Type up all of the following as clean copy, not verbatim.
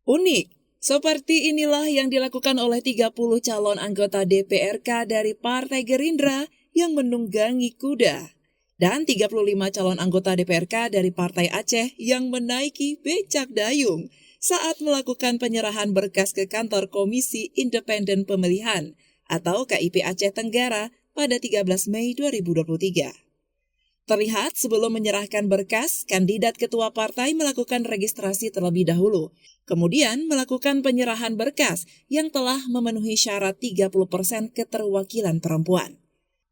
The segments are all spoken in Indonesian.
Unik, seperti inilah yang dilakukan oleh 30 calon anggota DPRK dari Partai Gerindra yang menunggangi kuda. Dan 35 calon anggota DPRK dari Partai Aceh yang menaiki becak dayung saat melakukan penyerahan berkas ke kantor Komisi Independen Pemilihan atau KIP Aceh Tenggara pada 13 Mei 2023. Terlihat sebelum menyerahkan berkas, kandidat ketua partai melakukan registrasi terlebih dahulu, kemudian melakukan penyerahan berkas yang telah memenuhi syarat 30% keterwakilan perempuan.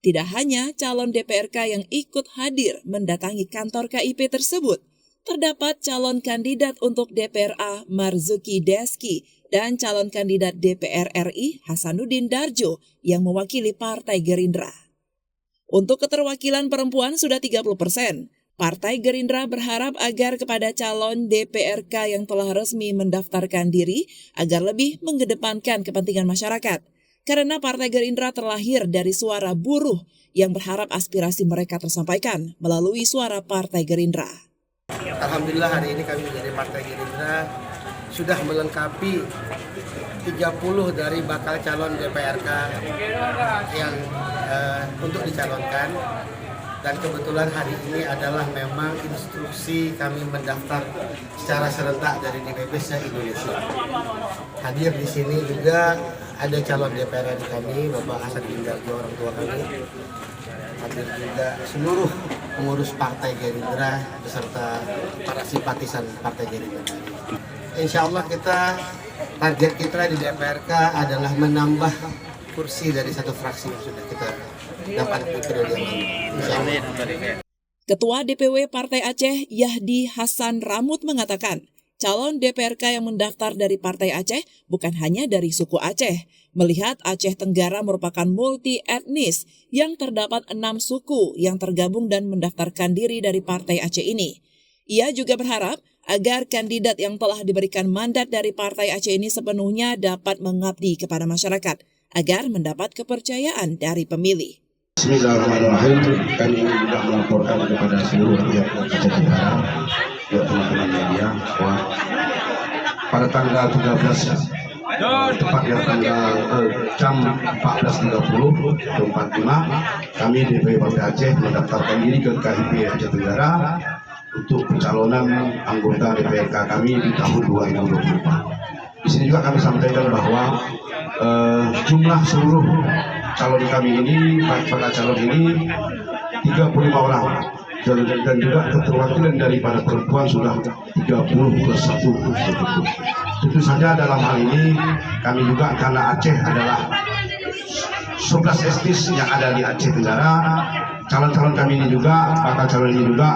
Tidak hanya calon DPRK yang ikut hadir mendatangi kantor KIP tersebut, terdapat calon kandidat untuk DPRA Marzuki Deski dan calon kandidat DPR RI Hasanuddin Darjo yang mewakili Partai Gerindra. Untuk keterwakilan perempuan sudah 30%. Partai Gerindra berharap agar kepada calon DPRK yang telah resmi mendaftarkan diri agar lebih mengedepankan kepentingan masyarakat. Karena Partai Gerindra terlahir dari suara buruh yang berharap aspirasi mereka tersampaikan melalui suara Partai Gerindra. Alhamdulillah hari ini kami dari Partai Gerindra sudah melengkapi 30 dari bakal calon DPRK yang untuk dicalonkan, dan kebetulan hari ini adalah memang instruksi kami mendaftar secara serentak dari DPP se-Indonesia. Hadir di sini juga ada calon DPR kami, Bapak Hasanuddin Darjo, orang tua kami. Hadir juga seluruh pengurus Partai Gerindra beserta para simpatisan Partai Gerindra. Insya Allah target kita di DPRK adalah menambah kursi dari satu fraksi yang sudah kita dapat di periode yang lalu. Ketua DPW Partai Aceh Yahdi Hasan Ramut mengatakan, calon DPRK yang mendaftar dari Partai Aceh bukan hanya dari suku Aceh, melihat Aceh Tenggara merupakan multi etnis yang terdapat 6 suku yang tergabung dan mendaftarkan diri dari Partai Aceh ini. Ia juga berharap agar kandidat yang telah diberikan mandat dari Partai Aceh ini sepenuhnya dapat mengabdi kepada masyarakat agar mendapat kepercayaan dari pemilih. Bismillahirrahmanirrahim. Kami ingin juga melaporkan kepada seluruh rakyat Aceh Tenggara, teman-teman media, bahwa pada tanggal 13, tepatnya jam 14.30 atau 45, kami DPW Partai Aceh mendaftarkan diri ke KIP Aceh Tenggara untuk pencalonan anggota DPRK kami di tahun 2024. Di sini juga kami sampaikan bahwa jumlah seluruh calon kami ini, para calon ini 35 orang, dan juga keterwakilan daripada perempuan sudah 30 plus 1. Tentu saja dalam hal ini kami juga, karena Aceh adalah 11 etnis yang ada di Aceh Tenggara, calon-calon kami ini juga, bakal calon ini juga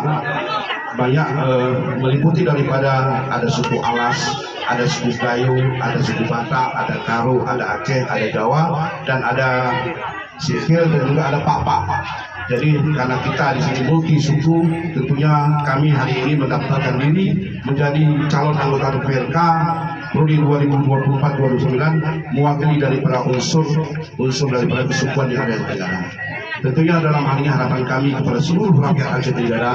banyak meliputi daripada ada suku Alas, ada suku Gayo, ada suku Batak, ada Karo, ada Aceh, ada Jawa, dan ada Sipil, dan juga ada Pak-Pak. Jadi karena kita di sini multi suku, tentunya kami hari ini mendaftarkan diri menjadi calon anggota DPRK periode 2024-2029, mewakili daripada unsur daripada kesukuan yang ada di negara. Tentunya dalam hal ini harapan kami kepada seluruh rakyat Aceh Tenggara,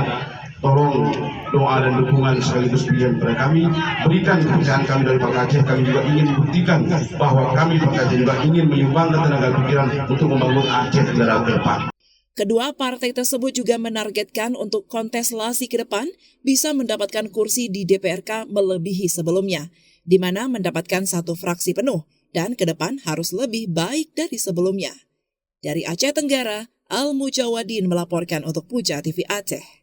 tolong doa dan dukungan sekaligus pilihan kepada kami, berikan kepercayaan kami dari Partai Aceh. Kami juga ingin buktikan bahwa kami Partai Aceh juga ingin menyumbangkan tenaga pikiran untuk membangun Aceh Tenggara ke depan. Kedua partai tersebut juga menargetkan untuk kontestasi ke depan bisa mendapatkan kursi di DPRK melebihi sebelumnya, di mana mendapatkan 1 fraksi penuh, dan ke depan harus lebih baik dari sebelumnya. Dari Aceh Tenggara, Al Mujawadin melaporkan untuk Puja TV Aceh.